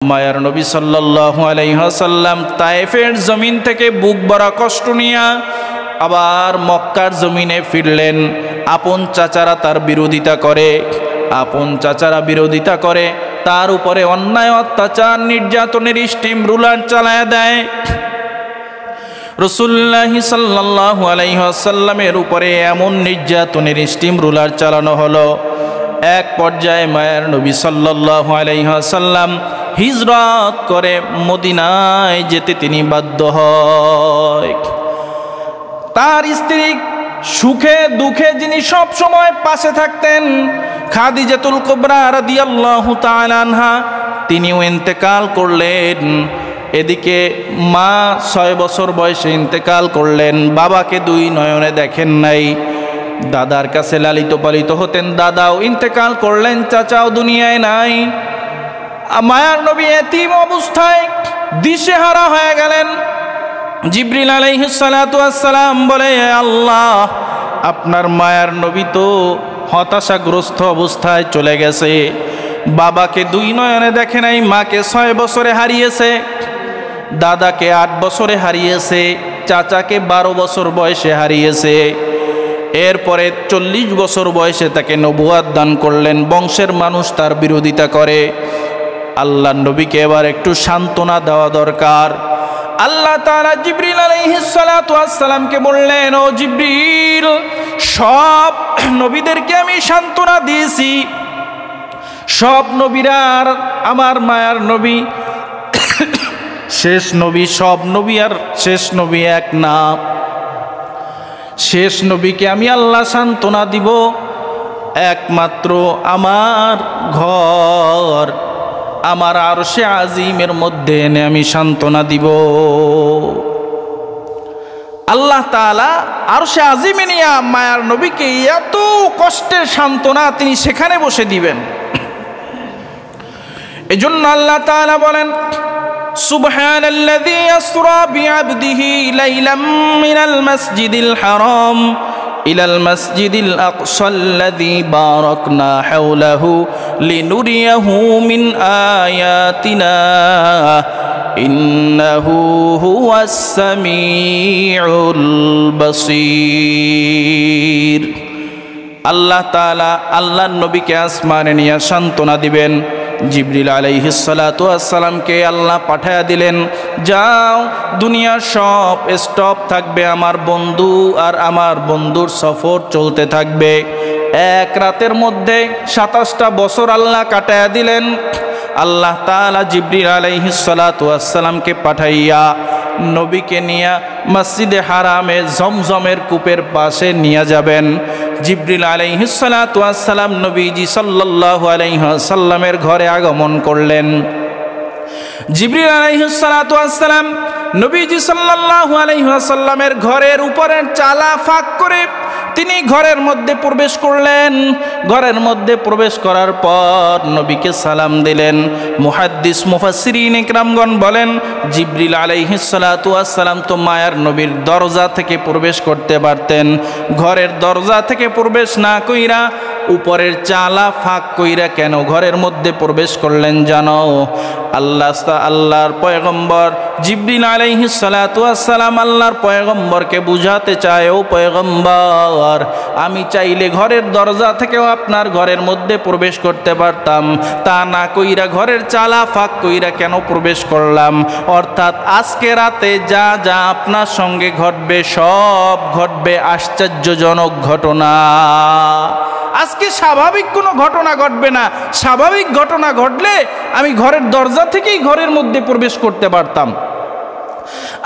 মায়ার নবী সাল্লাল্লাহু আলাইহি ওয়াসাল্লাম তায়েফের জমিন থেকে বুক ভরা কষ্ট নিয়ে আবার মক্কার জমিনে ফিরলেন। আপন চাচারা তার বিরোধিতা করে, তার উপরে অন্যায় অত্যাচার নির্যাতনের স্টিম রুলার চালায় দেয়। রাসূলুল্লাহ সাল্লাল্লাহু আলাইহি ওয়াসাল্লামের উপরে এমন নির্যাতনের স্টিম রুলার চালানো হলো, এক পর্যায়ে মায়ার নবী সাল্লাল্লাহু আলাইহি ওয়াসাল্লাম হিজরত করে মদিনায় যেতে তিনি বাধ্য হয়। তার স্ত্রী সুখে দুঃখে যিনি সব সময় পাশে থাকতেন, খাদিজাতুল কুবরা রাদিয়াল্লাহু তাআলা আনহা, তিনিও ইন্তেকাল করলেন। এদিকে মা 6 বছর বয়সে ইন্তেকাল করলেন, বাবাকে 2 নয়নে দেখেন নাই। দাদার কাছে লালিত পালিত হতেন, দাদাও ইন্তেকাল করলেন, চাচাও দুনিয়ায় নাই। মায়ার নবী এতিম অবস্থায় দিশেহারা হয়ে গেলেন। জিবরিল আলাইহিস সালাতু ওয়াস সালাম বলে, আল্লাহ, আপনার মায়ার নবী তো হতাশাগ্রস্ত অবস্থায় চলে গেছে। বাবাকে 2 নয়নে দেখে নাই, মাকে 6 বছরে হারিয়েছে, দাদাকে 8 বছরে হারিয়েছে, চাচাকে 12 বছর বয়সে হারিয়েছে। এরপরে 40 বছর বয়সে তাকে নবুয়ত দান করলেন। বংশের মানুষ তার বিরোধিতা করে। আল্লাহ নবীকে এবার একটু সান্ত্বনা দেওয়া দরকার। আল্লাহ তাআলা জিবরিল আলাইহিস সালাতু ওয়াস সালামকে বললেন, ও জিবরিল, সব নবীদেরকে আমি সান্ত্বনা দিয়েছি, সব নবীরা আর আমার মায়ার নবী শেষ নবী, সব নবী আর শেষ নবী এক না। শেষ নবীকে আমি আল্লাহ সান্ত্বনা দিব, একমাত্র আমার ঘর, আমার আরশে আজিমের মধ্যে এনে আমি সান্ত্বনা দিব। আল্লাহ তাআলা আরশে আজিমে নিয়ে মায়ার নবীকে এত কষ্টের সান্ত্বনা তিনি সেখানে বসে দিবেন। এজন্য আল্লাহ তাআলা বলেন, সুবহানাল্লাযী আসরা বিআবদিহি লাইলাম মিনাল মাসজিদিল হারাম ইলাল মাসজিদিল আকসাল্লাযী বারাকনা হাওলাহু লিনুরিয়াহু মিন আয়াতিনা ইন্নাহু হুয়াস সামিউল বাসীর। আল্লাহ তাআলা আল্লাহর নবীকে আসমানে নিয়ে সান্ত্বনা দিবেন। জিবরিল আলাইহিস সালাতু ওয়াস সালামকে আল্লাহ পাঠায়া দিলেন, যাও, দুনিয়ার সব স্টপ থাকবে, আমার বন্ধু আর আমার বন্ধুর সফর চলতে থাকবে। এক রাতের মধ্যে 27টা বছর আল্লাহ কাটায়া দিলেন। আল্লাহ তাআলা জিবরিল আলাইহিস সালাতু ওয়াস সালামকে পাঠাইয়া নবীকে নিয়ে মসজিদে হারামে জমজমের কূপের পাশে নিয়ে যাবেন। জিবরিল আলাইহিস সালাতু ওয়াস সালাম নবীজি সাল্লাল্লাহু আলাইহি ওয়াসাল্লামের ঘরে আগমন করলেন। জিবরিল আলাইহিস সালাতু ওয়াস সালাম নবীজি সাল্লাল্লাহু আলাইহি ওয়াসাল্লামের ঘরের উপরের চালা ফাঁক করে তিনি ঘরের মধ্যে প্রবেশ করলেন। ঘরের মধ্যে প্রবেশ করার পর নবীকে সালাম দিলেন। মুহাদ্দিস মুফাসসিরিন ইকরামগণ বলেন, জিবরিল আলাইহিস সালাতু ওয়াস সালাম তো মায়ার নবীর দরজা থেকে প্রবেশ করতে পারতেন, ঘরের দরজা থেকে প্রবেশ না কইরা উপরের চালা ফাঁক কইরা কেন ঘরের মধ্যে প্রবেশ করলেন জানো? আল্লাহর পয়গম্বর জিবরিল আলাইহিস সালাতু ওয়াস সালাম আল্লাহর পয়গম্বরকে বুঝাতে চায়, ও পয়গম্বর, আমি চাইলে ঘরের দরজা থেকেও আপনার ঘরের মধ্যে প্রবেশ করতে পারতাম, তা না কইরা ঘরের চালা ফাঁক কইরা কেন প্রবেশ করলাম? অর্থাৎ আজকে রাতে যা যা আপনার সঙ্গে ঘটবে সব ঘটবে আশ্চর্যজনক ঘটনা। আজকে স্বাভাবিক কোনো ঘটনা ঘটবে না। স্বাভাবিক ঘটনা ঘটলে আমি ঘরের দরজা থেকেই ঘরের মধ্যে প্রবেশ করতে পারতাম।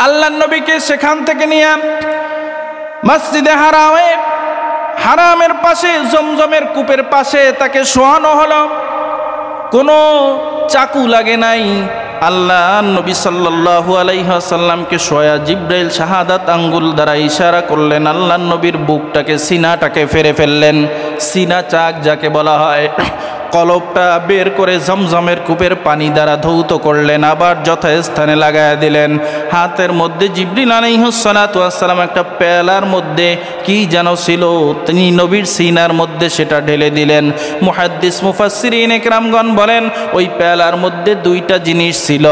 আল্লাহর নবীকে সেখান থেকে নিয়ে মসজিদে হারামের পাশে জমজমের কূপের পাশে তাকে শোয়ানো হলো। কোনো চাকু লাগে নাই। আল্লাহ নবী সাল্লাল্লাহু আলাইহি ওয়াসাল্লামকে শোয়া জিবরাইল শাহাদাত আঙ্গুল দ্বারা ইশারা করলেন। আল্লাহ নবীর বুকটাকে, সিনাটাকে ফেরে ফেললেন। সিনা চাক যাকে বলা হয়, কলবটা বের করে জমজমের কূপের পানি দ্বারা ধৌত করলেন, আবার যথাস্থানে লাগায়া দিলেন। হাতের মধ্যে জিবরিল আলাইহিস সালাতু ওয়াস সালাম একটা পেয়ালার মধ্যে কি যেন ছিল, তিনি নবীর সিনার মধ্যে সেটা ঢেলে দিলেন। মুহাদ্দিস মুফাসসিরিন ইকরামগণ বলেন ওই পেয়ালার মধ্যে দুইটা জিনিস ছিল।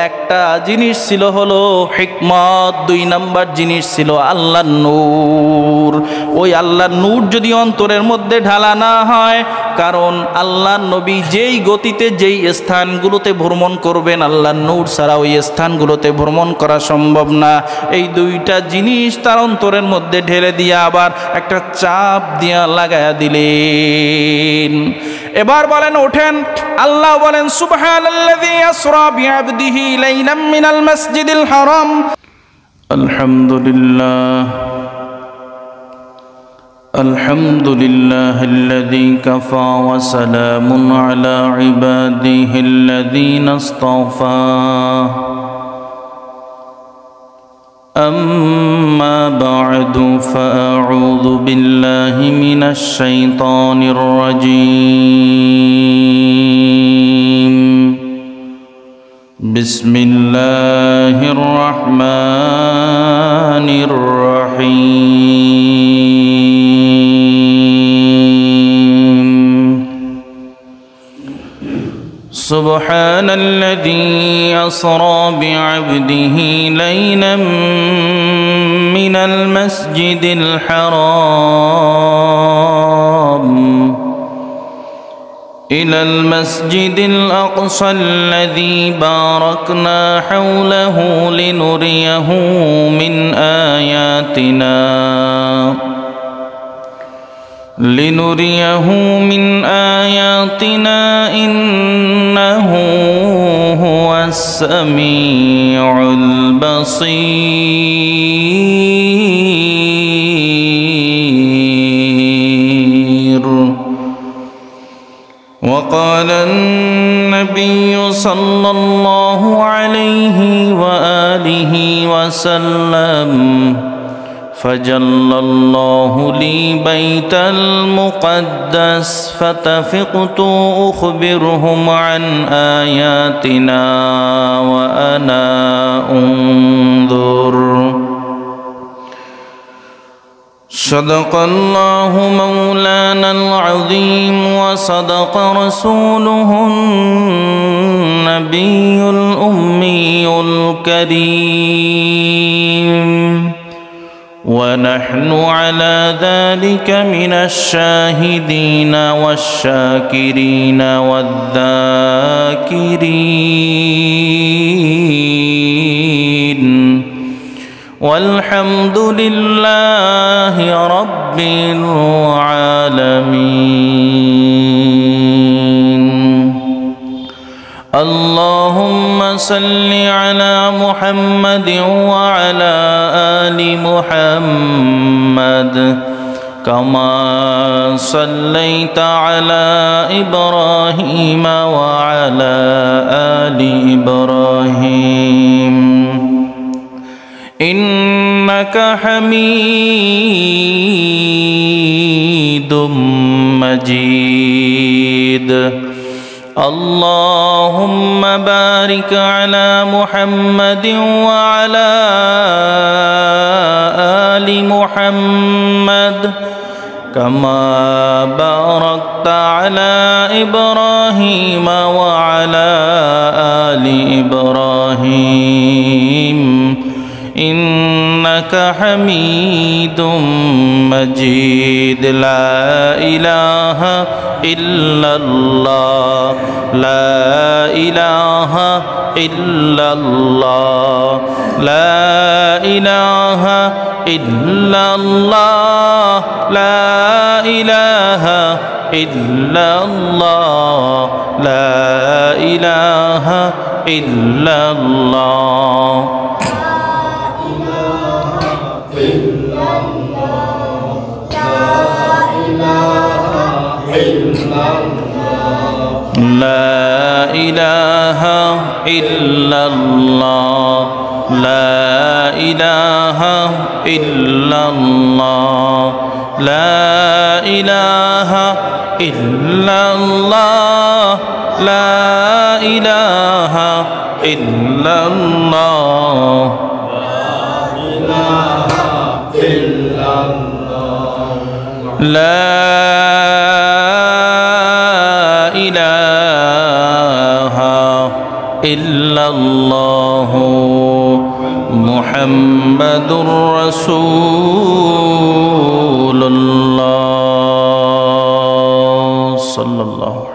একটা জিনিস ছিল হলো হিকমত, 2 নাম্বার জিনিস ছিল আল্লাহর নূর। ওই আল্লাহর নূর যদি অন্তরের মধ্যে ঢালা না হয়, কারণ আল্লাহর নবী যেই গতিতে যেই স্থানগুলোতে ভ্রমণ করবেন, আল্লাহর নূর ছাড়া ওই স্থানগুলোতে ভ্রমণ করা সম্ভব না। এই দুইটা জিনিস তার অন্তরের মধ্যে ঢেলে দিয়ে আবার একটা চাপ দিয়া লাগায়া দিলেন। এবার বলেন ওঠেন, আল্লাহ বলেন সুবহানাল্লাযী আসরা বিআবদিহি লাইলাম মিনাল মাসজিদিল হারাম। আলহামদুলিল্লাহ আলহামদুলিল্লাহিল্লাযী কাফা ওয়া সালামুন আলা ইবাদিহিল্লাযীনা ইসতাফা। أما بعد فأعوذ بالله من الشيطان الرجيم. بسم الله الرحمن الرحيم. سبحان الذي أسرى بعبده ليلا من المسجد الحرام إلى المسجد الأقصى الذي باركنا حوله لنريه من آياتنا إنه هو السميع البصير. وقال النبي صلى الله عليه وآله وسلم فجل الله لي بيت المقدس فتفقت أخبرهم عن آياتنا وأنا أنظر. صدق الله مولانا العظيم وصدق رسوله النبي الأمي الكريم، ونحن على ذلك من الشاهدين والشاكرين والذاكرين، والحمد لله رب العالمين. اللهم صل على محمد وعلى آل محمد كما صليت على إبراهيم وعلى آل إبراهيم إنك حميد مجيد. اللهم بارك على محمد وعلى آل محمد كما باركت على إبراهيم وعلى آل إبراهيم إنك حميد مجيد. لا إله إلا الله، لا إله إلا الله، لا إله إلا الله، لا إله إلا الله، لا إله إلا الله. لا إله إلا الله، لا إله إلا الله، لا إله إلا الله، لا إله إلا الله، لا إله إلا الله. লা ইলাহা ইল্লাল্লাহু মুহাম্মাদুর রাসূলুল্লাহ সাল্লাল্লাহু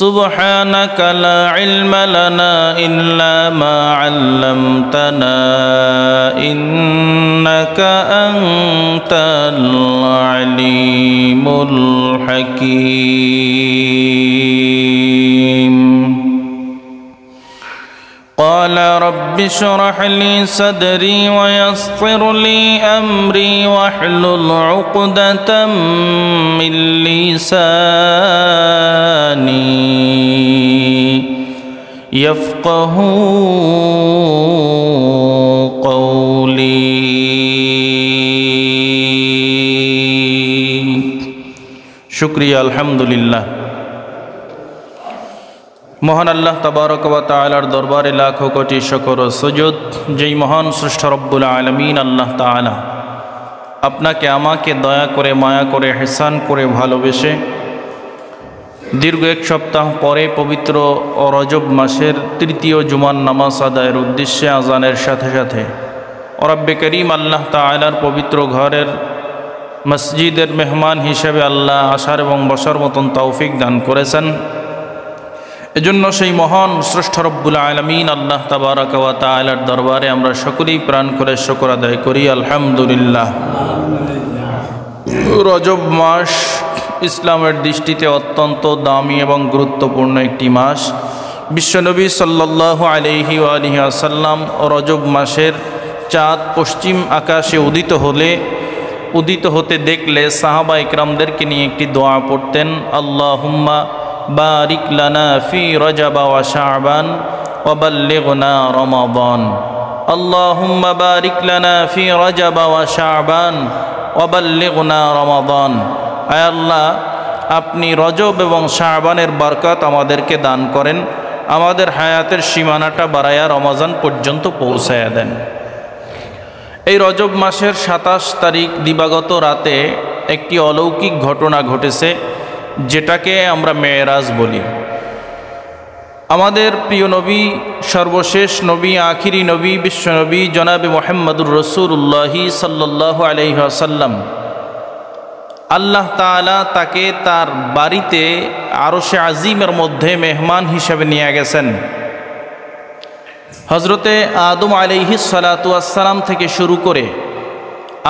سبحانك لا علم لنا إلا ما علمتنا إنك أنت العليم الحكيم قال رب اشرح لي صدري ويسر لي أمري واحلل عقدة من لساني يفقهوا قولي شكريا الحمد لله মহান আল্লাহ তাবারক ওয়া তাআলার দরবারে লাখো কোটি শুকর ও সুজুদ যেই মহান সৃষ্ট রব্বুল আলামিন আল্লাহ তাআলা আপনাকে আমাকে দয়া করে মায়া করে ইহসান করে ভালোবেসে দীর্ঘ এক সপ্তাহ পরে পবিত্র রজব মাসের তৃতীয় জুমার নামাজ আদায়ের উদ্দেশ্যে আজানের সাথে সাথে রব্বে করিম আল্লাহ তাআলার পবিত্র ঘরের মসজিদের মেহমান হিসেবে আল্লাহ আসার এবং বসার মতন তৌফিক দান করেছেন। এজন্য সেই মহান স্রষ্টা রব্বুল আলামিন আল্লাহ তাবারক ওয়া তাআলার দরবারে আমরা সকলেই প্রাণ করে শুকর আদায় করি আলহামদুলিল্লাহ। রজব মাস ইসলামের দৃষ্টিতে অত্যন্ত দামি এবং গুরুত্বপূর্ণ একটি মাস। বিশ্বনবী সাল্লাল্লাহু আলাইহি ওয়া আলিহি ওয়াসাল্লাম রজব মাসের চাঁদ পশ্চিম আকাশে উদিত হতে দেখলে সাহাবা ইকরামদেরকে নিয়ে একটি দোয়া পড়তেন, আল্লাহুম্মা বারিক লানা ফি রজব ওয়া শাবান ওয়া বাল্লিগনা রমাদান। আল্লাহুম্মা বারিক লানা ফি রজব ওয়া শাবান ওয়া বাল্লিগনা রমাদান। আয় আল্লাহ, আপনি রজব এবং শাবানের বরকত আমাদেরকে দান করেন, আমাদের হায়াতের সীমানাটা বাড়ায়া রমজান পর্যন্ত পৌঁছায়া দেন। এই রজব মাসের 27 তারিখ দিবাগত রাতে একটি অলৌকিক ঘটনা ঘটেছে, যেটাকে আমরা মেরাজ বলি। আমাদের প্রিয় নবী, সর্বশেষ নবী, আখিরি নবী, বিশ্বনবী জনাবে মুহাম্মদুর রাসূলুল্লাহ সাল্লাল্লাহু আলাইহি ওয়াসাল্লাম, আল্লাহ তাআলা তাকে তার বাড়িতে আরশে আজিমের মধ্যে মেহমান হিসেবে নিয়ে গেছেন। হজরতে আদম আলাইহিস সালাতু ওয়াসসালাম থেকে শুরু করে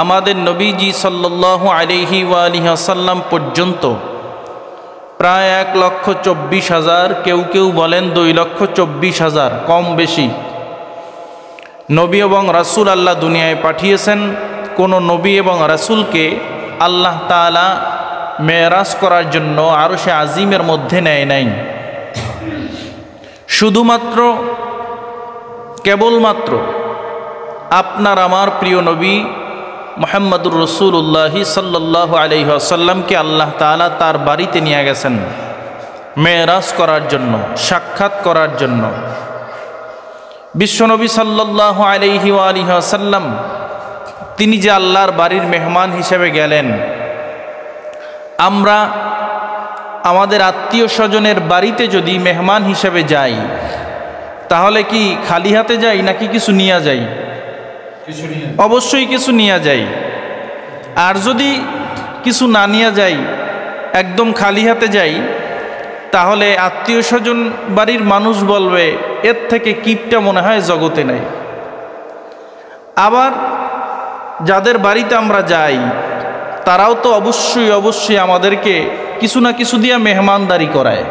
আমাদের নবীজি সাল্লাল্লাহু আলাইহি ওয়া আলিহি ওয়াসাল্লাম পর্যন্ত প্রায় 1,24,000, কেউ বলেন 2,24,000, কম বেশি নবী এবং রাসূল আল্লাহ দুনিয়ায় পাঠিয়েছেন। কোন নবী এবং রাসূলকে আল্লাহ তাআলা মেরাজ করার জন্য আরশে আজিমের মধ্যে নেয় নাই। শুধুমাত্র কেবলমাত্র আপনার আমার প্রিয় নবী মুহাম্মদুর রাসূলুল্লাহ সাল্লাল্লাহু আলাইহি ওয়াসাল্লামকে আল্লাহ তাআলা তার বাড়িতে নিয়ে গেছেন মেরাজ করার জন্য, সাক্ষাৎ করার জন্য। বিশ্বনবী সাল্লাল্লাহু আলাইহি ওয়া আলিহি ওয়াসাল্লাম তিনি যে আল্লাহর বাড়ির মেহমান হিসেবে গেলেন, আমরা আমাদের আত্মীয় স্বজনের বাড়িতে যদি মেহমান হিসেবে যাই, তাহলে কি খালি হাতে যাই নাকি কিছু নিয়ে যাই? অবশ্যই কিছু নিয়ে যাই। আর যদি কিছু না নিয়ে যাই, একদম খালি হাতে যাই, তাহলে আত্মীয় স্বজন বাড়ির মানুষ বলবে এর থেকে কিপটা মনে হয় জগতে নেই। আবার যাদের বাড়িতে আমরা যাই, তারাও তো অবশ্যই আমাদেরকে কিছু না কিছু দিয়ে মেহমানদারি করায়।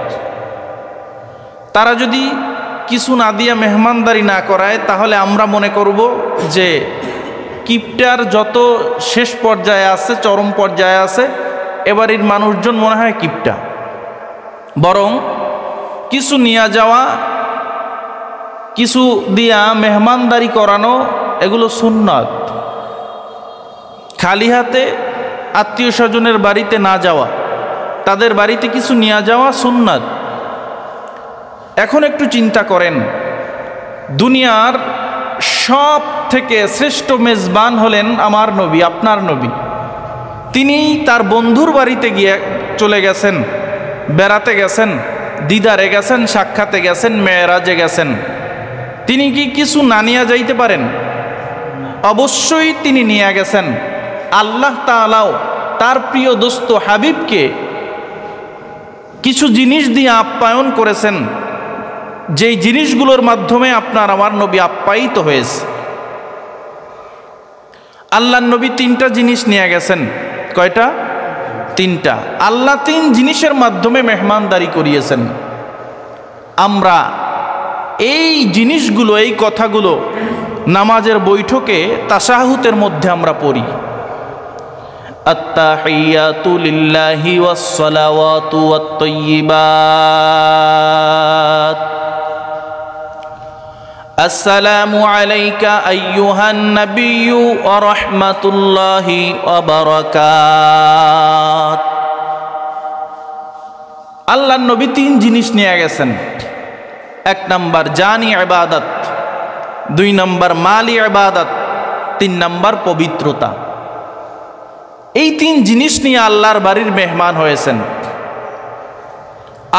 তারা যদি কিছু না দিয়া মেহমানদারি না করায়, তাহলে আমরা মনে করব যে কিপটার যত শেষ পর্যায়ে আছে, চরম পর্যায়ে আছে, এবারের মানুষজন মনে হয় কিপটা। বরং কিছু নিয়ে যাওয়া, কিছু দিয়া মেহমানদারি করানো, এগুলো সুন্নাত। খালি হাতে আত্মীয় স্বজনের বাড়িতে না যাওয়া, তাদের বাড়িতে কিছু নিয়ে যাওয়া সুন্নাত। এখন একটু চিন্তা করেন, দুনিয়ার সব থেকে শ্রেষ্ঠ মেজবান হলেন আমার নবী, আপনার নবী। তিনি তার বন্ধুর বাড়িতে গিয়ে চলে গেছেন, বেড়াতে গেছেন, দিদারে গেছেন, সাক্ষাতে গেছেন, মেয়েরাজে গেছেন। তিনি কি কিছু না নিয়ে যাইতে পারেন? অবশ্যই তিনি নিয়ে গেছেন। আল্লাহ তাআলাও তার প্রিয় দোস্ত হাবিবকে কিছু জিনিস দিয়ে আপ্যায়ন করেছেন, যেই জিনিসগুলোর মাধ্যমে আপনার আমার নবী আপ্যায়িত হয়েছে। আল্লাহর নবী 3টা জিনিস নিয়ে গেছেন। কয়টা? 3টা। আল্লাহ 3 জিনিসের মাধ্যমে মেহমানদারি করিয়েছেন। আমরা এই জিনিসগুলো, এই কথাগুলো নামাজের বৈঠকে তাশাহুদের মধ্যে আমরা পড়ি। আত্তাহিয়াতু লিল্লাহি ওয়াস সালাওয়াতু ওয়াত তাইয়্যিবাত। আসসালামু আলাইকা আইয়ুহান নাবিয়্যু ওয়া রাহমাতুল্লাহি ওয়া বারাকাত। আল্লাহর নবী 3 জিনিস নিয়ে গেছেন। 1 নাম্বার জানি ইবাদত, 2 নাম্বার মালি ইবাদত, 3 নাম্বার পবিত্রতা। এই 3 জিনিস নিয়ে আল্লাহর বাড়ির মেহমান হয়েছেন।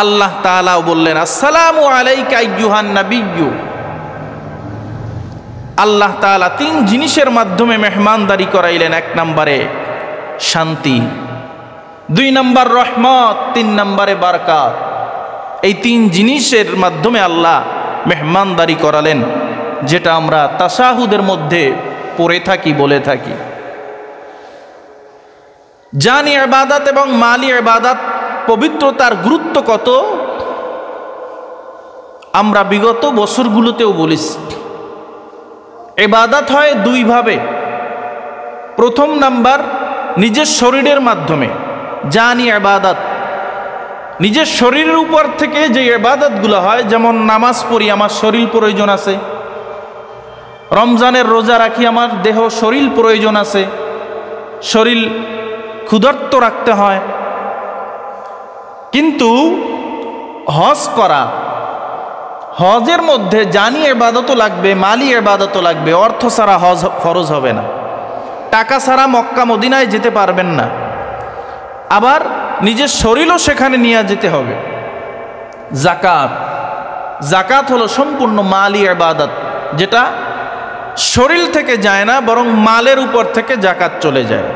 আল্লাহ তাআলা বললেন আসসালামু আলাইকা আইয়ুহান নাবিয়্যু। আল্লাহ তাআলা 3 জিনিসের মাধ্যমে মেহমানদারি করাইলেন। 1 নম্বরে শান্তি, 2 নম্বর রহমত, 3 নম্বরে বারাকাত। এই 3 জিনিসের মাধ্যমে আল্লাহ মেহমানদারি করালেন, যেটা আমরা তাশাহুদের মধ্যে পড়ে থাকি, বলে থাকি। জানি ইবাদত এবং মালি ইবাদত, পবিত্রতার গুরুত্ব কত আমরা বিগত বছরগুলোতেও বলেছি। ইবাদত হয় 2 ভাবে। প্রথম নাম্বার নিজের শরীরের মাধ্যমে, জানি ইবাদত, নিজের শরীরের উপর থেকে যে ইবাদতগুলো হয়, যেমন নামাজ পড়ি, আমার শরীর প্রয়োজন আছে। রমজানের রোজা রাখি, আমার দেহ শরীর প্রয়োজন আছে, শরীর ক্ষুধার্ত রাখতে হয়। কিন্তু হজ করা, হজের মধ্যে জানি ইবাদতও লাগবে, মালি ইবাদতও লাগবে। অর্থ ছাড়া হজ ফরজ হবে না, টাকা ছাড়া মক্কা মদিনায় যেতে পারবেন না, আবার নিজের শরীরও সেখানে নিয়ে যেতে হবে। যাকাত, যাকাত হলো সম্পূর্ণ মালি ইবাদত, যেটা শরীর থেকে যায় না, বরং মালের উপর থেকে যাকাত চলে যায়।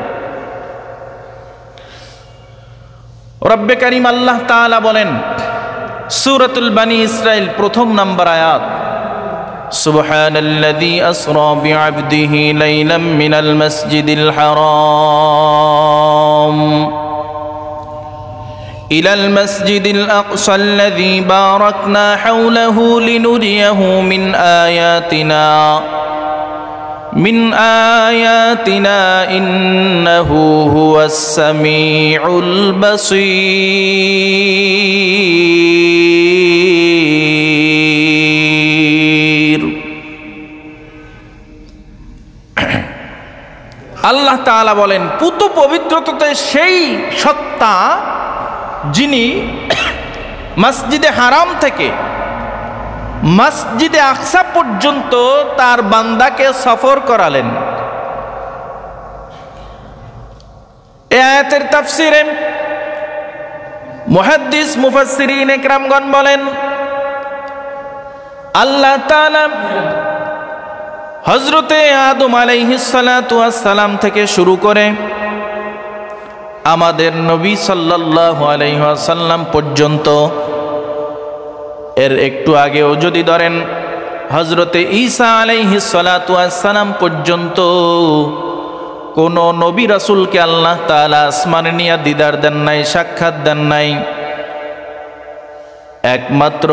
রব্বে কারীম আল্লাহ তাআলা বলেন সূরাতুল বানি ইসরাইল 1 নম্বর আয়াত, সুবহানাল্লাযী আসরা বিআবদিহি লাইলাম মিনাল মাসজিদিল হারাম ইলাল মাসজিদিল আকসাল্লাযী বারাকনা হাওলাহু লিনুরিয়াহু মিন আয়াতিনা ইন্নাহু হুয়াস সামিউল বাসীর। আল্লাহ তাআলা বলেন পুত পবিত্রতাতে সেই সত্তা যিনি মসজিদে হারাম থেকে মসজিদে আকসা পর্যন্ত তার বান্দাকে সফর করালেন। এই আয়াতের তাফসিরে মুহাদ্দিস মুফাসসিরিন ইকরামগণ বলেন আল্লাহ তাআলা হযরতে আদম আলাইহিস সালাতু ওয়াস সালাম থেকে শুরু করে আমাদের নবী সাল্লাল্লাহু আলাইহি ওয়াসাল্লাম পর্যন্ত, এর একটু আগেও যদি ধরেন হযরতে ঈসা আলাইহিস সালাতু ওয়াস সালাম পর্যন্ত, কোন নবী রাসূলকে আল্লাহ তাআলা আসমানে নিয়ে দিদার দেন নাই, সাক্ষাৎ দেন নাই। একমাত্র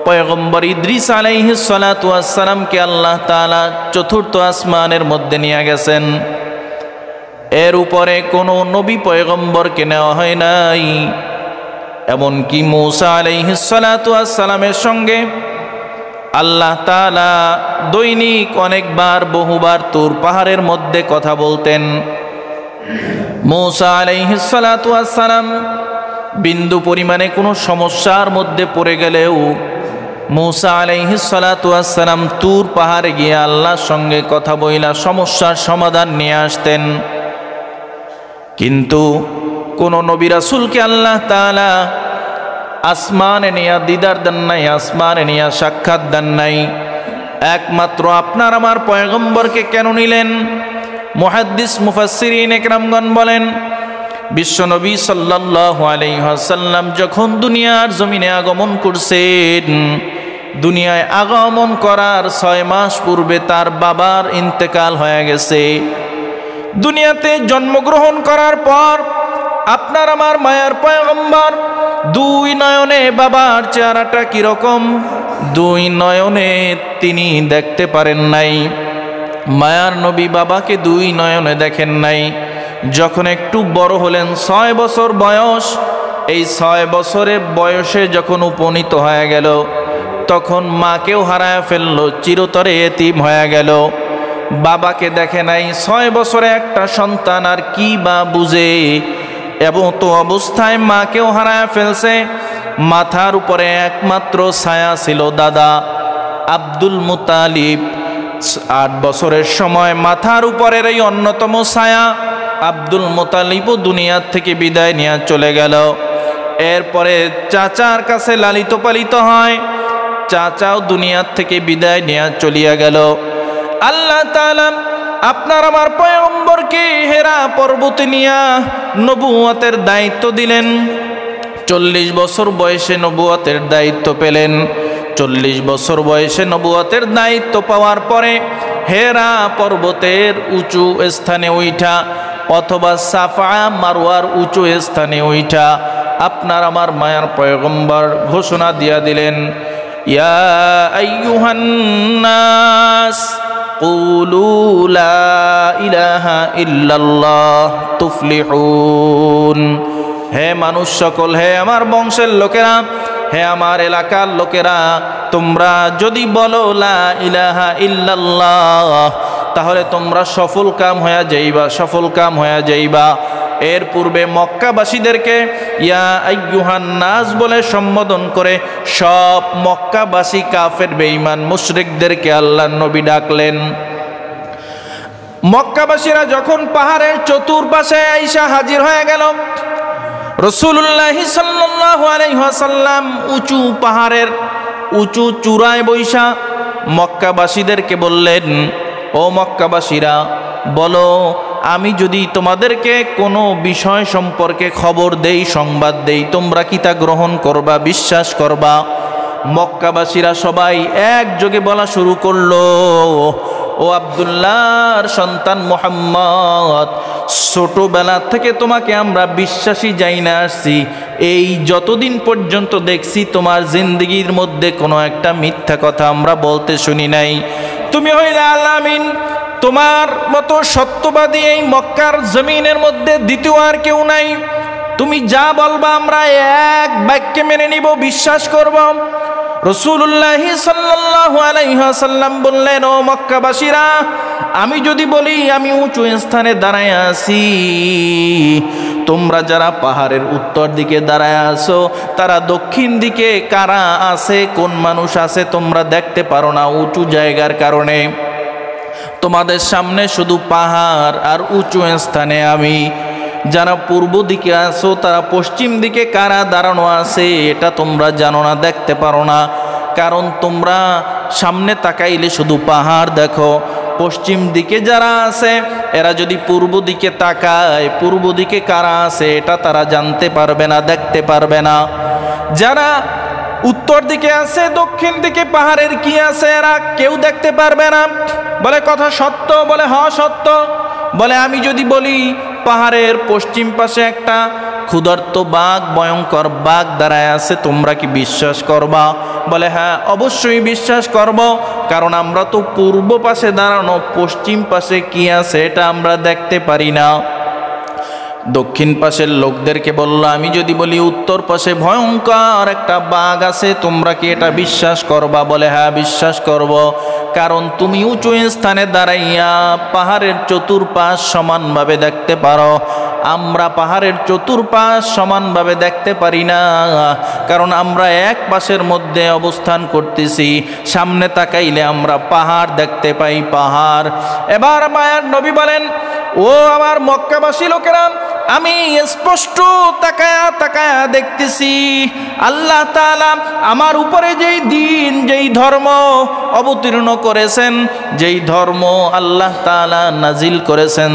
পয়গম্বর ইদ্রিস আলাইহিস সালাতু ওয়াস সালামকে আল্লাহ তাআলা 4র্থ আসমানের মধ্যে নিয়ে গেছেন। এর উপরে কোনো নবী পয়গম্বরকে নেওয়া হয় নাই। এমনকি মূসা আলাইহিস সালাতু ওয়াস সালামের সঙ্গে আল্লাহ তাআলা দৈনিক অনেকবার, বহুবার তুর পাহাড়ের মধ্যে কথা বলতেন। মূসা আলাইহিস সালাতু ওয়াস সালাম বিন্দু পরিমাণে কোনো সমস্যার মধ্যে পড়ে গেলেও মূসা আলাইহিস সালাতু ওয়াস সালাম তুর পাহাড়ে গিয়ে আল্লাহর সঙ্গে কথা বইলা সমস্যার সমাধান নিয়ে আসতেন। কিন্তু কোন নবী রাসূলকে আল্লাহ তাআলা আসমানে নিয়া দিদার দেন নাই, আসমানে নিয়া সাক্ষাৎ দেন নাই। একমাত্র আপনার আমার পয়গম্বরকে কেন নিলেন? মুহাদ্দিস মুফাসসিরিন ইকরামগণ বলেন, বিশ্বনবী সাল্লাল্লাহু আলাইহি ওয়াসাল্লাম যখন দুনিয়ার জমিনে আগমন করছেন, দুনিয়ায় আগমন করার 6 মাস পূর্বে তার বাবার ইন্তেকাল হয়ে গেছে। দুনিয়াতে জন্মগ্রহণ করার পর আপনার আমার মায়ার পয়গম্বর 2 নয়নে বাবার চেহারাটা কিরকম 2 নয়নে তিনি দেখতে পারেন নাই। মায়ার নবী বাবাকে 2 নয়নে দেখেন নাই। যখন একটু বড় হলেন, 6 বছর বয়স, এই 6 বছরের বয়সে যখন উপনীত হয়ে গেল, তখন মাকেও হারায় ফেললো, চিরতরে এতিম হয়ে গেল। বাবাকে দেখে নাই। 6 বছরে একটা সন্তান আর কি বা বুঝে, এবং তো অবস্থায় মাকেও হারায় ফেলছে। মাথার উপরে একমাত্র ছায়া ছিল দাদা আব্দুল মুতালিব। 8 বছরের সময় মাথার উপরের এই অন্যতম ছায়া আব্দুল মুতালিবও দুনিয়ার থেকে বিদায় নিয়ে চলে গেল। এরপরে চাচার কাছে লালিত পালিত হয়, চাচাও দুনিয়ার থেকে বিদায় নিয়ে চলিয়া গেল। আল্লাহ তাআলা আপনার আমার পয়গম্বরকে হেরা পর্বতে নিয়া নবুয়তের দায়িত্ব দিলেন। 40 বছর বয়সে নবুয়তের দায়িত্ব পেলেন। 40 বছর বয়সে নবুয়তের দায়িত্ব পাওয়ার পরে হেরা পর্বতের উঁচু স্থানে উঠা, অথবা সাফা মারওয়ার উঁচু স্থানে উঠা আপনার আমার মায়ার পয়গম্বর ঘোষণা দিয়া দিলেন, ইয়া আইয়ুহান নাস কুলু লা ইলাহা ইল্লাল্লাহ তুফলিহুন। হে মানুষ সকল, হে আমার বংশের লোকেরা, হে আমার এলাকার লোকেরা, তোমরা যদি বলো লা ইলাহা ইল্লাল্লাহ, তাহলে তোমরা সফল কাম হয়ে যাইবা, সফল কাম হয়ে যাইবা। এর পূর্বে মক্কাবাসীদেরকে ইয়া আইয়ুহান নাস বলে সম্বোধন করে সব মক্কাবাসী কাফের বেঈমান মুশরিকদেরকে আল্লাহর নবী ডাকলেন। মক্কাবাসীরা যখন পাহাড়ের চতুর্পাশে আইসা হাজির হয়ে গেল, রাসূলুল্লাহ সাল্লাল্লাহু আলাইহি ওয়াসাল্লাম উঁচু পাহাড়ের উঁচু চূড়ায় বৈশা মক্কাবাসীদেরকে বললেন, ও মক্কাবাসীরা, বলো আমি যদি তোমাদেরকে কোনো বিষয় সম্পর্কে খবর দেই, সংবাদ দেই, তোমরা কি তা গ্রহণ করবা, বিশ্বাস করবা? মক্কাবাসীরা সবাই একযোগে বলা শুরু করলো, ও আব্দুল্লাহর সন্তান মুহাম্মদ, ছোটবেলা থেকে তোমাকে আমরা বিশ্বাসী যাই না আসছি, এই যতদিন পর্যন্ত দেখছি তোমার জিন্দেগির মধ্যে কোনো একটা মিথ্যা কথা আমরা বলতে শুনি নাই। তুমি হইলে আলামিন, তোমার মতো সত্যবাদী এই মক্কার জমিনের মধ্যে দ্বিতীয় আর কেউ নাই। তুমি যা বলবা আমরা এক বাক্যে মেনে নিব, বিশ্বাস করব। রাসূলুল্লাহ সাল্লাল্লাহু আলাইহি ওয়াসাল্লাম বললেন, ও মক্কাবাসীরা, আমি যদি বলি আমি উঁচু স্থানে দাঁড়ায় আছি, তোমরা যারা পাহাড়ের উত্তর দিকে দাঁড়ায় আছো, তারা দক্ষিণ দিকে কারা আছে, কোন মানুষ আছে তোমরা দেখতে পারো না উঁচু জায়গার কারণে। তোমাদের সামনে শুধু পাহাড় আর উঁচু স্থানে আমি। যারা পূর্ব দিকে আছো, তারা পশ্চিম দিকে কারা দাঁড়ানো আছে এটা তোমরা জানো না, দেখতে পারো না, কারণ তোমরা সামনে তাকাইলে শুধু পাহাড় দেখো। পশ্চিম দিকে যারা আছে এরা যদি পূর্ব দিকে তাকায়, পূর্ব দিকে কারা আছে এটা তারা জানতে পারবে না, দেখতে পারবে না। যারা উত্তর দিকে আছে, দক্ষিণ দিকে পাহাড়ের কি আছে এরা কেউ দেখতে পারবে না। বলে কথা সত্য? বলে হ সত্য। বলে আমি যদি বলি পাহাড়ের পশ্চিম পাশে একটা ক্ষুধার্ত বাঘ, ভয়ঙ্কর বাঘ দাঁড়ায় আছে, তোমরা কি বিশ্বাস করবা? বলে হ্যাঁ, অবশ্যই বিশ্বাস করব, কারণ আমরা তো পূর্ব পাশে দাঁড়ানো, পশ্চিম পাশে কি আছে এটা আমরা দেখতে পারি না। দক্ষিণ পাশের লোকদেরকে বলল, আমি যদি বলি উত্তর পাশে ভয়ঙ্কর একটা বাঘ আছে, তোমরা কি এটা বিশ্বাস করবা? বলে হ্যাঁ, বিশ্বাস করব, কারণ তুমি উঁচু স্থানে দাঁড়াইয়া পাহাড়ের চতুর্পাশ সমানভাবে দেখতে পারো, আমরা পাহাড়ের চতুর্পাশ সমানভাবে দেখতে পারি না, কারণ আমরা এক পাশের মধ্যে অবস্থান করতেছি। সামনে তাকাইলে আমরা পাহাড় দেখতে পাই, পাহাড়। এবার মায়ার নবী বলেন, ও আমার মক্কাবাসী লোকেরা, আমি স্পষ্ট তাকায়া তাকায়া দেখতেছি আল্লাহ তাআলা আমার উপরে যেই দিন যেই ধর্ম অবতীর্ণ করেছেন, যেই ধর্ম আল্লাহ তাআলা নাজিল করেছেন,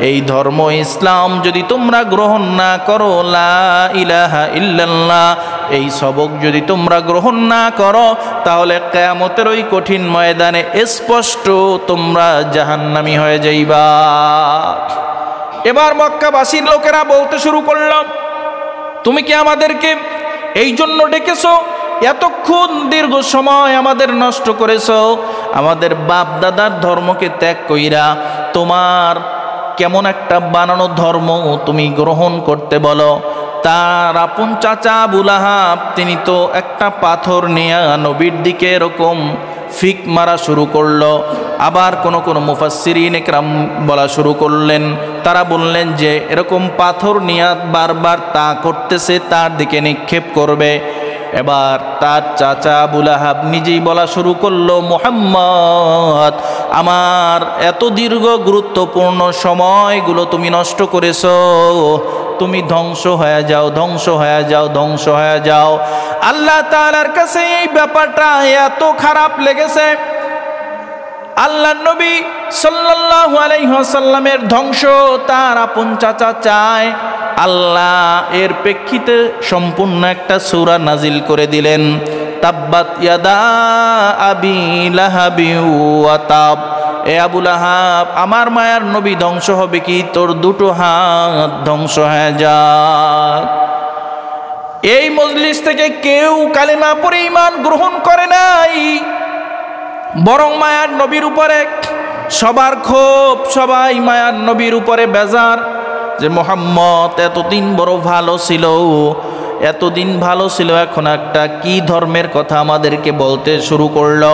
এই ধর্ম ইসলাম যদি তোমরা গ্রহণ না করো, লা ইলাহা ইল্লাল্লাহ, এই সবক যদি তোমরা গ্রহণ না করো, তাহলে কিয়ামতের ওই কঠিন ময়দানে স্পষ্ট তোমরা জাহান্নামী হয়ে যাইবা। এবার মক্কাবাসীর লোকেরা বলতে শুরু করল, তুমি কি আমাদেরকে এই জন্য ডেকেছো? এতক্ষণ দীর্ঘ সময় আমাদের নষ্ট করেছো, আমাদের বাপ দাদার ধর্মকে ত্যাগ কইরা তোমার কেমন একটা বানানো ধর্ম তুমি গ্রহণ করতে বলো। তার আপন চাচা আবু লাহাব তিনি তো একটা পাথর নিয়ে নবীর দিকে এরকম ফিক মারা শুরু করলো। আবার কোন মুফাসসিরিন ইকরাম বলা শুরু করলেন, তারা বললেন যে এরকম পাথর নিয়ে বারবার তা করতেছে, তার দিকে নিক্ষেপ করবে। এবার তার চাচা আবু লাহাব নিজেই বলা শুরু করলো, মুহাম্মদ আমার এত দীর্ঘ গুরুত্বপূর্ণ সময়গুলো তুমি নষ্ট করেছো, তুমি ধ্বংস হয়ে যাও, ধ্বংস হয়ে যাও, ধ্বংস হয়ে যাও। আল্লাহ তাআলার কাছে এই ব্যাপারটা এত খারাপ লেগেছে, আল্লাহর নবী সাল্লাল্লাহু আলাইহি ওয়াসাল্লামের ধ্বংস তার আপন চাচা চায়। আল্লাহ এর প্রেক্ষিতে সম্পূর্ণ একটা সূরা নাজিল করে দিলেন, তাব্বাত ইয়াদা আবি লাহাবি ওয়া তাব। এ আবু লাহাব, আমার মায়ার নবী ধ্বংস হবে কি, তোর দুটো হাত ধ্বংস হয়ে যাক। এই মজলিস থেকে কেউ কালিমা পড়ে ঈমান গ্রহণ করে নাই, বরং মায়ার নবীর উপরে সবার ক্ষোভ, সবাই মায়ার নবীর উপরে বেজার যে মুহাম্মদ এতদিন বড় ভালো ছিল, এতদিন ভালো ছিল, এখন একটা কি ধর্মের কথা আমাদেরকে বলতে শুরু করলো।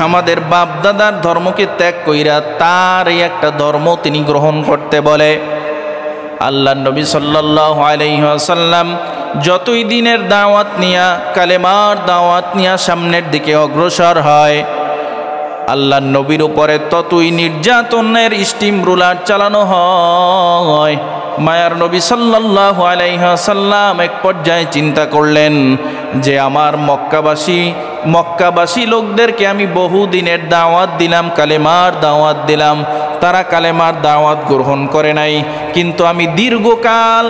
আমাদের বাপ দাদার ধর্মকে ত্যাগ কইরা তার এই একটা ধর্ম তিনি গ্রহণ করতে বলে। আল্লাহর নবী সাল্লাল্লাহু আলাইহি ওয়াসাল্লাম যতই দিনের দাওয়াত নিয়া, কালেমার দাওয়াত নিয়া সামনের দিকে অগ্রসর হয়, আল্লাহর নবীর উপরে ততই নির্যাতনের স্টিম রুলার চালানো হয়। মায়ার নবী সাল্লাল্লাহু আলাইহি ওয়াসাল্লাম এক পর্যায়ে চিন্তা করলেন যে আমার মক্কাবাসী লোকদেরকে আমি বহু দিনের দাওয়াত দিলাম, কালেমার দাওয়াত দিলাম, তারা কালেমার দাওয়াত গ্রহণ করে নাই। কিন্তু আমি দীর্ঘকাল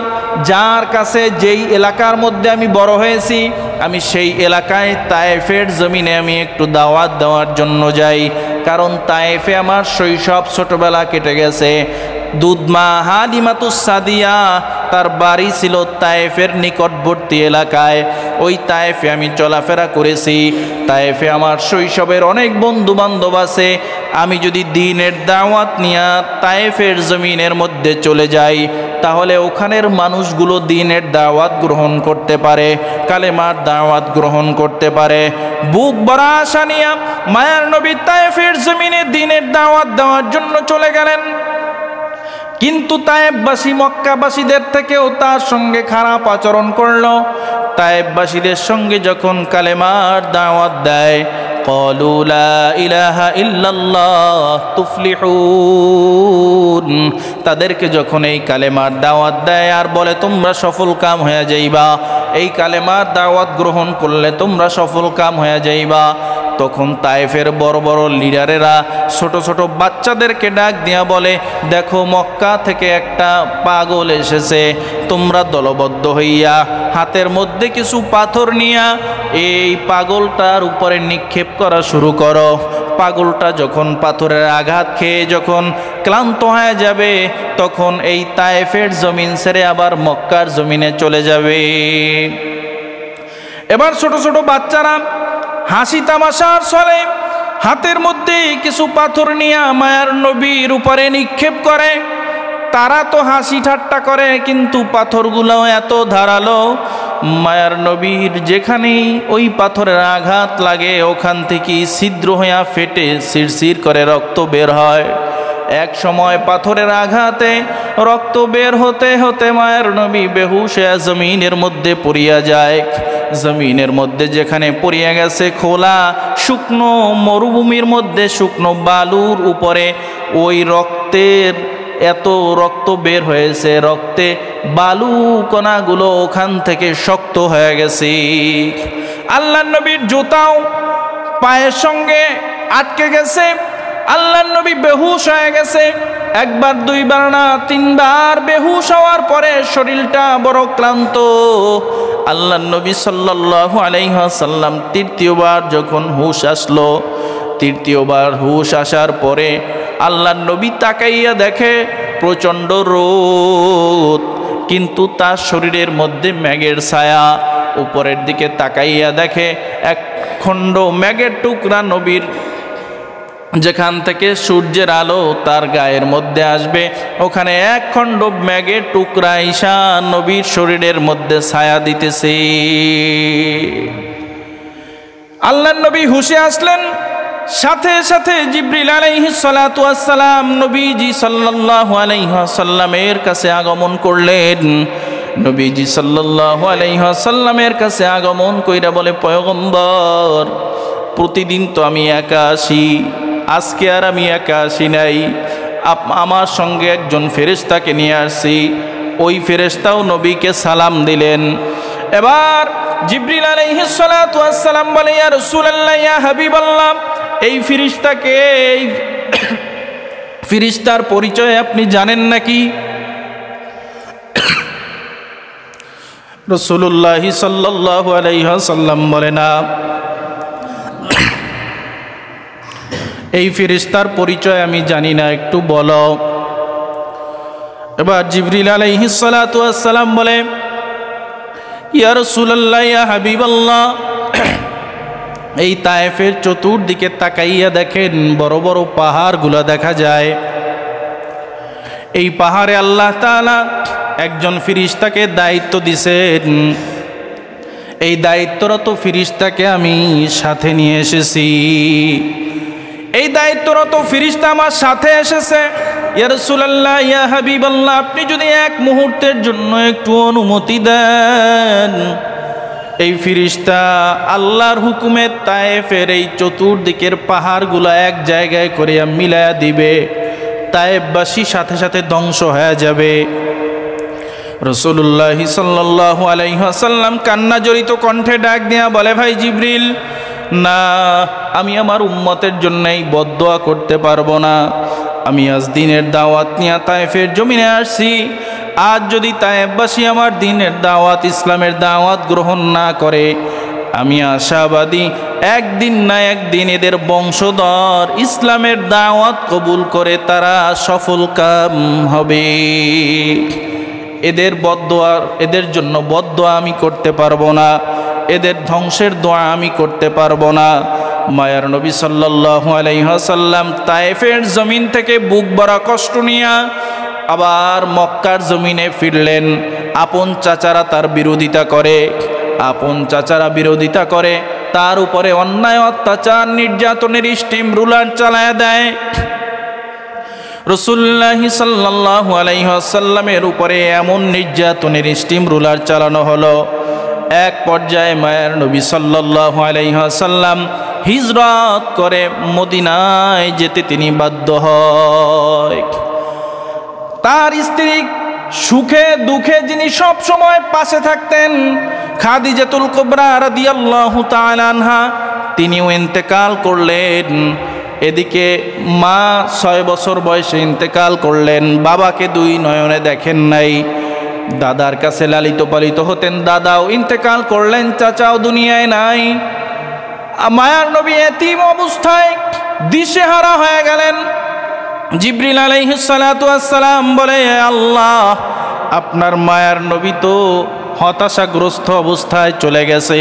যার কাছে যেই এলাকার মধ্যে আমি বড় হয়েছি, আমি সেই এলাকায় তায়েফের জমিনে আমি একটু দাওয়াত দেওয়ার জন্য যাই, কারণ তায়েফে আমার শৈশব ছোটবেলা কেটে গেছে। দুধমা হালিমাতুস সাদিয়া তার বাড়ি ছিল তায়েফের নিকটবর্তী এলাকায়, ওই তায়েফে আমি চলাফেরা করেছি। তায়েফে আমার শৈশবের অনেক বন্ধু বান্ধব আছে। আমি যদি দ্বীনের দাওয়াত নিয়ে তায়েফের জমিনের মধ্যে চলে যাই, তাহলে ওখানের মানুষগুলো দ্বীনের দাওয়াত গ্রহণ করতে পারে, কালেমার দাওয়াত গ্রহণ করতে পারে। বুক ভরা আশা নিয়ে মায়ার নবী তায়েফের জমিনে দ্বীনের দাওয়াত দেওয়ার জন্য চলে গেলেন। কিন্তু তায়েফবাসী মক্কাবাসীদের থেকেও তার সঙ্গে খারাপ আচরণ করলো। তায়েফবাসীদের সঙ্গে যখন কালেমার দাওয়াত দেয়, ক্বালু লা ইলাহা ইল্লাল্লাহ তুফলিহুন, তাদেরকে যখন এই কালেমার দাওয়াত দেয় আর বলে তোমরা সফল কাম হয়ে যাইবা, এই কালেমার দাওয়াত গ্রহণ করলে তোমরা সফল কাম হয়ে যাইবা, তখন তায়েফের বড় বড় লিডারেরা ছোট ছোট বাচ্চাদেরকে ডাক দিয়া বলে, দেখো মক্কা থেকে একটা পাগল এসেছে, তোমরা দলবদ্ধ হইয়া হাতের মধ্যে কিছু পাথর নিয়া এই পাগলটার উপরে নিক্ষেপ করা শুরু করো। পাগলটা যখন পাথরের আঘাত খেয়ে যখন ক্লান্ত হয়ে যাবে, তখন এই তায়েফের জমিন ছেড়ে আবার মক্কার জমিনে চলে যাবে। এবার ছোট ছোট বাচ্চারা হাসি তামাশার ছলে হাতের মধ্যে কিছু পাথর নিয়ে মায়ার নবীর উপরে নিক্ষেপ করে। তারা তো হাসি ঠাট্টা করে, কিন্তু পাথরগুলো এত ধারালো, মায়ার নবীর যেখানেই ওই পাথরের আঘাত লাগে ওখান থেকে ছিদ্র হইয়া ফেটে শিরশির করে রক্ত বের হয়। এক সময় পাথরের আঘাতে রক্ত বের হতে হতে মায়ের নবী বেহুশ হয়ে জমিনের মধ্যে পড়িয়া যায়। জমিনের মধ্যে যেখানে পড়িয়া গেছে, খোলা শুকনো মরুভূমির মধ্যে শুকনো বালুর উপরে ওই রক্তের এত রক্ত বের হয়েছে, রক্তে বালু কণাগুলো ওখান থেকে শক্ত হয়ে গেছে। আল্লাহর নবীর জুতাও পায়ের সঙ্গে আটকে গেছে। আল্লাহর নবী বেহুশ হয়ে গেছে। একবার, দুইবার না, তিনবার বেহুশ হওয়ার পরে শরীরটা বড় ক্লান্ত। আল্লাহর নবী সাল্লাল্লাহু আলাইহি ওয়াসাল্লাম তৃতীয়বার যখন হুশ আসলো, তৃতীয়বার হুশ আসার পরে আল্লাহর নবী তাকাইয়া দেখে প্রচণ্ড রোদ, কিন্তু তার শরীরের মধ্যে মেঘের ছায়া। উপরের দিকে তাকাইয়া দেখে এক খণ্ড মেঘের টুকরা নবীর যেখান থেকে সূর্যের আলো তার গায়ের মধ্যে আসবে, ওখানে এক খণ্ড মেঘের টুকরা ঈশা নবীর শরীরের মধ্যে ছায়া দিতেছে। আল্লাহর নবী হুশে আসলেন, সাথে সাথে জিবরিল আলাইহিস সালাতু ওয়াস সালাম নবীজি সাল্লাল্লাহু আলাইহি ওয়াসাল্লামের কাছে আগমন করলেন। নবীজি সাল্লাল্লাহু আলাইহি ওয়াসাল্লামের কাছে আগমন কইরা বলে, পয়গম্বর, প্রতিদিন তো আমি একা আসি, আজকে আর আমি একা আসি নাই, আমার সঙ্গে একজন ফেরেশতাকে নিয়ে আসছি। ওই ফেরেশতাও নবীকে সালাম দিলেন। এবার জিবরিল আলাইহিস সালাতু ওয়াস সালাম বলে, ইয়া রাসূলুল্লাহ, ইয়া হাবিবাল্লাহ, এই ফেরেশতাকে, এই ফেরেশতার পরিচয় আপনি জানেন নাকি? রাসূলুল্লাহ সাল্লাল্লাহু আলাইহি ওয়াসাল্লাম বলে, না, এই ফেরেশতার পরিচয় আমি জানি না, একটু বলো। এবার জিবরিল আলাইহিস সালাতু ওয়াস সালাম বলে, ইয়া রাসূলুল্লাহ, ইয়া হাবিবাল্লাহ, এই তায়েফের চতুর্দিকে তাকাইয়া দেখেন বড় বড় পাহাড়গুলো দেখা যায়। এই পাহাড়ে আল্লাহ তাআলা একজন ফেরেশতাকে দায়িত্ব দিয়েছেন। এই দায়িত্বরত ফেরেশতাকে আমি সাথে নিয়ে এসেছি। এই দায়িত্বরত ফেরেশতা আমার সাথে এসেছে। ইয়া রাসূলুল্লাহ, ইয়া হাবিবাল্লাহ, আপনি যদি এক মুহূর্তের জন্য একটু অনুমতি দেন, এই ফেরেশতা আল্লাহর হুকুমে তায়েফের এই চতুর্দিকের পাহাড়গুলো এক জায়গায় করে মিলায়া দিবে, তায়েফবাসী সাথে সাথে ধ্বংস হয়ে যাবে। রাসূলুল্লাহ সাল্লাল্লাহু আলাইহি ওয়াসাল্লাম কান্না জড়িত কণ্ঠে ডাক দিয়া বলে, ভাই জিবরিল, না, আমি আমার উম্মতের জন্য এই বদদোয়া করতে পারবো না। আমি আজ দিনের দাওয়াত নিয়ে তায়েফের জমিনে আসছি। আজ যদি তায়েফবাসী আমার দিনের দাওয়াত, ইসলামের দাওয়াত গ্রহণ না করে, আমি আশাবাদী একদিন না একদিন এদের বংশধর ইসলামের দাওয়াত কবুল করে তারা সফল কাম হবে। এদের বদদোয়া, এদের জন্য বদদোয়া আমি করতে পারবো না, এদের ধ্বংসের দোয়া আমি করতে পারবো না। মায়ার নবী সাল্লাল্লাহু আলাইহি ওয়াসাল্লাম তায়েফের জমিন থেকে বুক ভরা কষ্ট নিয়ে আবার মক্কার জমিনে ফিরলেন। আপন চাচারা তার বিরোধিতা করে, আপন চাচারা বিরোধিতা করে, তার উপরে অন্যায়, অত্যাচার, নির্যাতনের স্টিম রুলার চালায় দেয়। রাসূলুল্লাহ সাল্লাল্লাহু আলাইহি ওয়াসাল্লামের উপরে এমন নির্যাতনের স্টিম রুলার চালানো হলো, এক পর্যায়ে মায়ার নবী সাল্লাল্লাহু আলাইহি ওয়াসাল্লাম হিজরত করে মদিনায় যেতে তিনি বাধ্য হয়। তার স্ত্রী সুখে দুঃখে যিনি সব সময় পাশে থাকতেন, খাদিজাতুল কুবরা রাদিয়াল্লাহু তাআলা আনহা, তিনিও ইন্তেকাল করলেন। এদিকে মা 6 বছর বয়সে ইন্তেকাল করলেন, বাবাকে 2 নয়নে দেখেন নাই। দাদার কাছে লালিত পালিত হতেন, দাদাও ইন্তেকাল করলেন, চাচাও দুনিয়ায় নাই। মায়ার নবী এতিম অবস্থায় দিশেহারা হয়ে গেলেন। জিবরিল আলাইহিস সালাতু ওয়াস সালাম বলে, আল্লাহ, আপনার মায়ার নবী তো হতাশাগ্রস্ত অবস্থায় চলে গেছে।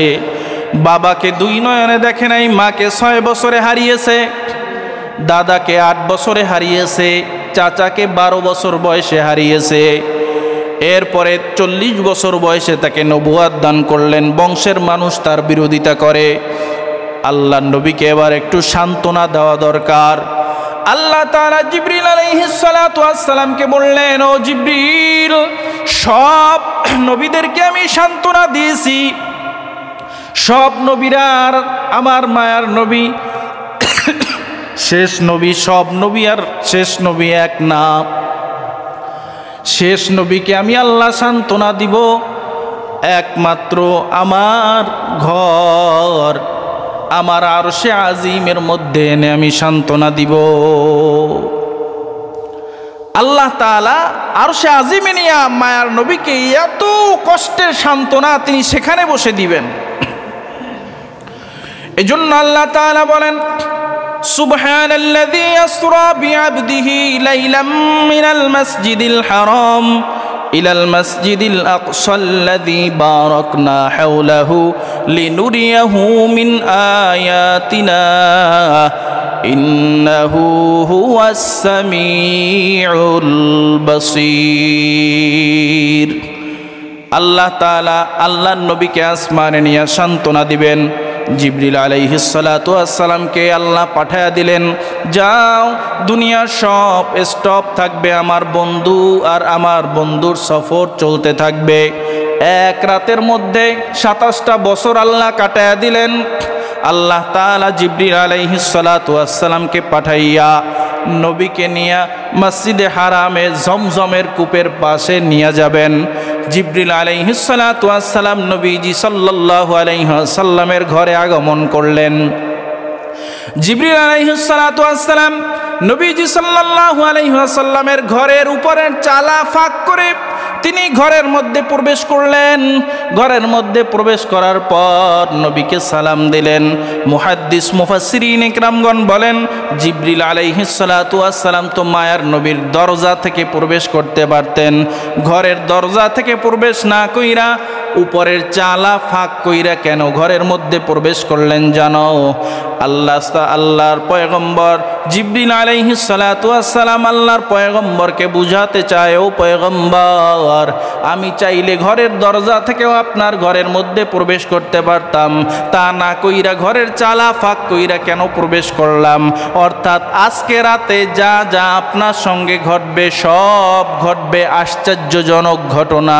বাবাকে 2 নয়নে দেখে নাই, মাকে 6 বছরে হারিয়েছে, দাদাকে 8 বছরে হারিয়েছে, চাচাকে 12 বছর বয়সে হারিয়েছে। এরপরে 40 বছর বয়সে তাকে নবুয়াত দান করলেন। বংশের মানুষ তার বিরোধিতা করে। আল্লাহর নবীকে এবার একটু সান্ত্বনা দেওয়া দরকার। আল্লাহ তাআলা জিবরিল আলাইহিস সালাতু ওয়াস সালামকে বললেন, ও জিবরিল, সব নবীদেরকে আমি সান্ত্বনা দিয়েছি, সব নবীরা আর আমার মায়ার নবী শেষ নবী, সব নবী আর শেষ নবী এক না। শেষ নবীকে আমি আল্লাহ সান্ত্বনা দিব একমাত্র আমার ঘর আমার আরশে আজিমের মধ্যে এনে আমি সান্ত্বনা দিব। আল্লাহ তাআলা আরশে আজিমে নিয়ে মায়ার নবীকে এত কষ্টের সান্ত্বনা তিনি সেখানে বসে দিবেন। এজন্য আল্লাহ তাআলা বলেন, সুবহানাল্লাযী আসরা বিআবদিহি লাইলাম মিনাল মাসজিদিল হারাম ইলাল মাসজিদিল আকসাল্লাযী বারাকনা হাওলাহু লিনুরিয়াহু মিন আয়াতিনা ইন্নাহু হুয়াস সামিউল বাসীর। আল্লাহ তাআলা আল্লাহর নবীকে আসমানে নিয়ে সান্ত্বনা দিবেন। জিবরিল আলাইহিস সালাতু ওয়াস সালামকে আল্লাহ পাঠায়া দিলেন, যাও দুনিয়ার সব স্টপ থাকবে, আমার বন্ধু আর আমার বন্ধুর সফর চলতে থাকবে। এক রাতের মধ্যে 27টা বছর আল্লাহ কাটায়া দিলেন। আল্লাহ তাআলা জিবরিল আলাইহিস সালাতু ওয়াস সালামকে পাঠাইয়া নবীকে নিয়ে মসজিদে হারামে জমজমের কূপের পাশে নিয়ে যাবেন। জিবরিল আলাইহিস সালাতু ওয়াস সালাম নবীজি সাল্লাল্লাহু আলাইহি ওয়াসাল্লামের ঘরে আগমন করলেন। জিবরিল আলাইহিস সালাতু ওয়াস সালাম নবীজি সাল্লাল্লাহু আলাইহি ওয়াসাল্লামের ঘরের উপরের চালা ফাঁক করে তিনি ঘরের মধ্যে প্রবেশ করলেন। ঘরের মধ্যে প্রবেশ করার পর নবীকে সালাম দিলেন। মুহাদ্দিস মুফাসসিরিন ইকরামগণ বলেন, জিবরিল আলাইহিস সালাতু ওয়াস সালাম তো মায়ার নবীর দরজা থেকে প্রবেশ করতে পারতেন, ঘরের দরজা থেকে প্রবেশ না কইরা উপরের চালা ফাঁক কইরা কেন ঘরের মধ্যে প্রবেশ করলেন জানো? আল্লাহর পয়গম্বর জিবরিল আলাইহিস সালাতু ওয়াস সালাম আল্লাহর পয়গম্বরকে বুঝাতে চায়, ও পয়গম্বর, আমি চাইলে ঘরের দরজা থেকেও আপনার ঘরের মধ্যে প্রবেশ করতে পারতাম, তা না কইরা ঘরের চালা ফাঁক কইরা কেন প্রবেশ করলাম? অর্থাৎ আজকে রাতে যা যা আপনার সঙ্গে ঘটবে সব ঘটবে আশ্চর্যজনক ঘটনা।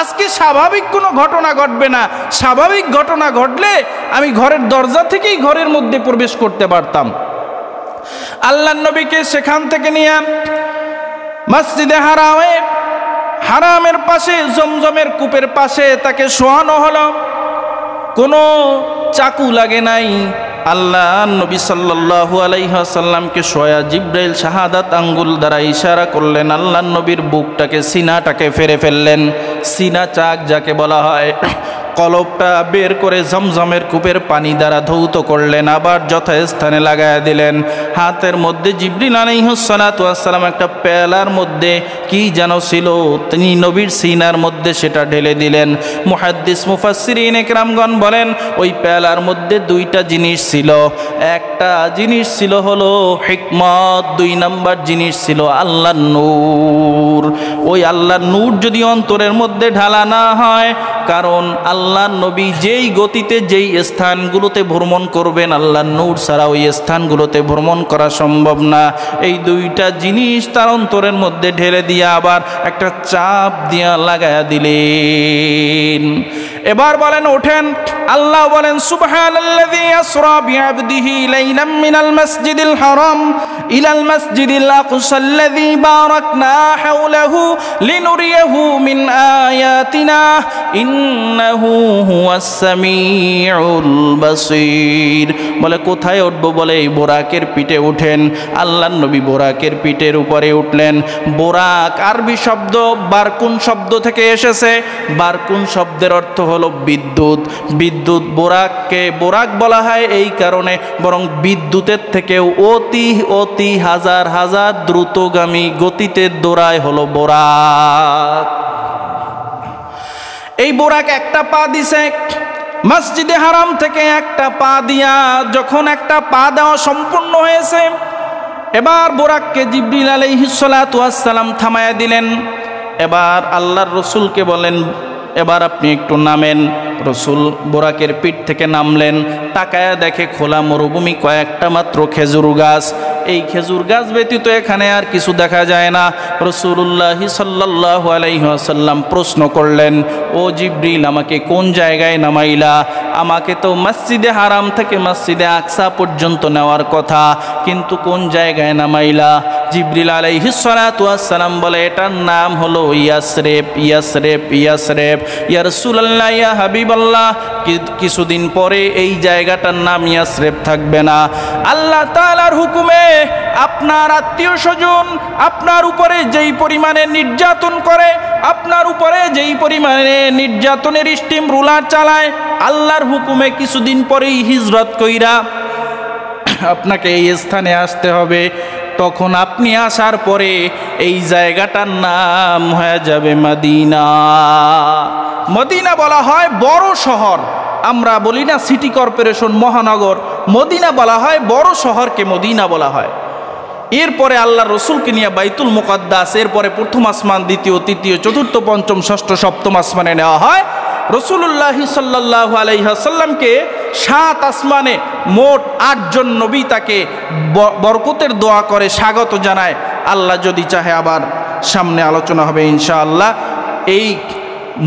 আজকে স্বাভাবিক কোনো ঘটনা ঘটবে না। স্বাভাবিক ঘটনা ঘটলে আমি ঘরের দরজা থেকেই ঘরের মধ্যে প্রবেশ করতে পারতাম। আল্লাহর নবীকে সেখান থেকে নিয়ে মসজিদে হারামের পাশে জমজমের কূপের পাশে তাকে শোয়ানো হলো। কোনো চাকু লাগে নাই। আল্লাহ নবী সাল্লাল্লাহু আলাইহি ওয়াসাল্লামকে শোয়া জিবরাইল শাহাদাত আঙ্গুল দ্বারা ইশারা করলেন। আল্লাহ নবীর বুকটাকে সিনাটাকে ফেরে ফেললেন। সিনা চাক যাকে বলা হয়, কলবটা বের করে জমজমের কূপের পানি দ্বারা ধৌত করলেন, আবার যথাস্থানে লাগায়া দিলেন। হাতের মধ্যে জিবরিল আলাইহিস সালাতু ওয়াস সালাম একটা পেয়ালার মধ্যে কি যেন ছিল, তিনি নবীর সিনার মধ্যে সেটা ঢেলে দিলেন। মুহাদ্দিস মুফাসসিরিন ইকরামগণ বলেন, ওই পেয়ালার মধ্যে দুইটা জিনিস ছিল। একটা জিনিস ছিল হলো হিকমত, 2 নাম্বার জিনিস ছিল আল্লাহর নূর। ওই আল্লাহর নূর যদি অন্তরের মধ্যে ঢালা না হয়, কারণ আল্লাহর নবী যেই গতিতে যেই স্থানগুলোতে ভ্রমণ করবেন, আল্লাহর নূর ছাড়া ওই স্থানগুলোতে ভ্রমণ করা সম্ভব না। এই দুইটা জিনিস তার অন্তরের মধ্যে ঢেলে দিয়ে আবার একটা চাপ দিয়া লাগায়া দিলেন। এবার বলেন ওঠেন, আল্লাহ বলেন, সুবহানাল্লাযী আসরা বিআবদিহি লাইলাম মিনাল মাসজিদিল হারাম ইলাল মাসজিদিল আকসাল্লাযী বারাকনা হাওলাহু লিনুরিয়াহু মিন আয়াতিনা ইন্নাহু হুয়াস সামিউল বাসীর। বলে কোথায় উঠবো? বলে এই বোরাকের পিঠে উঠেন। আল্লাহর নবী বোরাকের পিঠের উপরে উঠলেন। বোরাক আরবি শব্দ বারকুন শব্দ থেকে এসেছে। বারকুন শব্দের অর্থ হলো বিদ্যুৎ। বিদ্যুৎ বোরাককে বোরাক বলা হয় এই কারণে, বরং বিদ্যুতের থেকেও অতি অতি হাজার হাজার দ্রুতগামী গতিতে দৌড়ায় হলো বোরাক। এই বোরাক একটা পা দিছে মসজিদে হারাম থেকে, একটা পা দিয়া যখন একটা পা দেওয়া সম্পূর্ণ হয়েছে, এবার বোরাককে জিবরিল আলাইহিস সালাতু ওয়াস সালাম থামায়া দিলেন। এবার আল্লাহর রসুলকে বলেন, এবার আপনি একটু নামেন। রসুল বোরাকের পিঠ থেকে নামলেন। তাকায়া দেখে খোলা মরুভূমি, কয়েকটা মাত্র খেজুর গাছ। এই খেজুর গাছ ব্যতীত এখানে আর কিছু দেখা যায় না। রাসূলুল্লাহ সাল্লাল্লাহু আলাইহি ওয়াসাল্লাম প্রশ্ন করলেন, ও জিবরিল, আমাকে কোন জায়গায় নামাইলা? আমাকে তো মসজিদে হারাম থেকে মসজিদে আকসা পর্যন্ত নেওয়ার কথা, কিন্তু কোন জায়গায় নামাইলা? জিবরিল আলাইহিস সালাতু ওয়াস সালাম বলে এটার নাম হলো ইয়াসরিব। ইয়াসরিব ইয়াসরিব ইয়া রাসূলুল্লাহ ইয়া হাবিবাল্লাহ, কিছুদিন পরে এই জায়গাটার নাম ইয়াসরিব থাকবে না। আল্লাহ তাআলার হুকুমে আপনার আত্মীয় স্বজন আপনার উপরে যেই পরিমাণে নির্যাতন করে, আপনার উপরে যেই পরিমাণে নির্যাতনের স্টিম রুলার চালায়, আল্লাহর হুকুমে কিছুদিন পরেই হিজরত কইরা আপনাকে এই স্থানে আসতে হবে। তখন আপনি আসার পরে এই জায়গাটার নাম হয়ে যাবে মদিনা। মদিনা বলা হয় বড় শহর, আমরা বলি না সিটি কর্পোরেশন মহানগর, মদিনা বলা হয় বড় শহরকে মদিনা বলা হয়। এরপরে আল্লাহ রসুলকে নিয়ে বাইতুল মুকাদ্দাস, এরপরে প্রথম আসমান, দ্বিতীয়, তৃতীয়, চতুর্থ, পঞ্চম, ষষ্ঠ, সপ্তম আসমানে নেওয়া হয়। রসুল্লাহ সাল্লাল্লাহু আলাইহি ওয়াসাল্লামকে 7 আসমানে মোট 8 জন নবী তাকে বরকতের দোয়া করে স্বাগত জানায়। আল্লাহ যদি চাহে আবার সামনে আলোচনা হবে ইনশাআল্লাহ। এই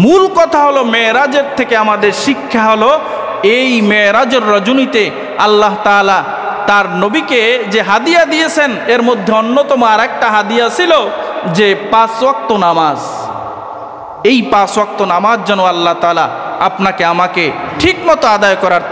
মূল কথা হলো মেরাজের থেকে আমাদের শিক্ষা হলো এই মেরাজের রজনীতে আল্লাহ তাআলা তার নবীকে যে হাদিয়া দিয়েছেন, এর মধ্যে অন্যতম আর একটা হাদিয়া ছিল যে 5 ওয়াক্ত নামাজ। এই 5 ওয়াক্ত নামাজ যেন আল্লাহ তাআলা আপনাকে আমাকে ঠিক মতো আদায় করার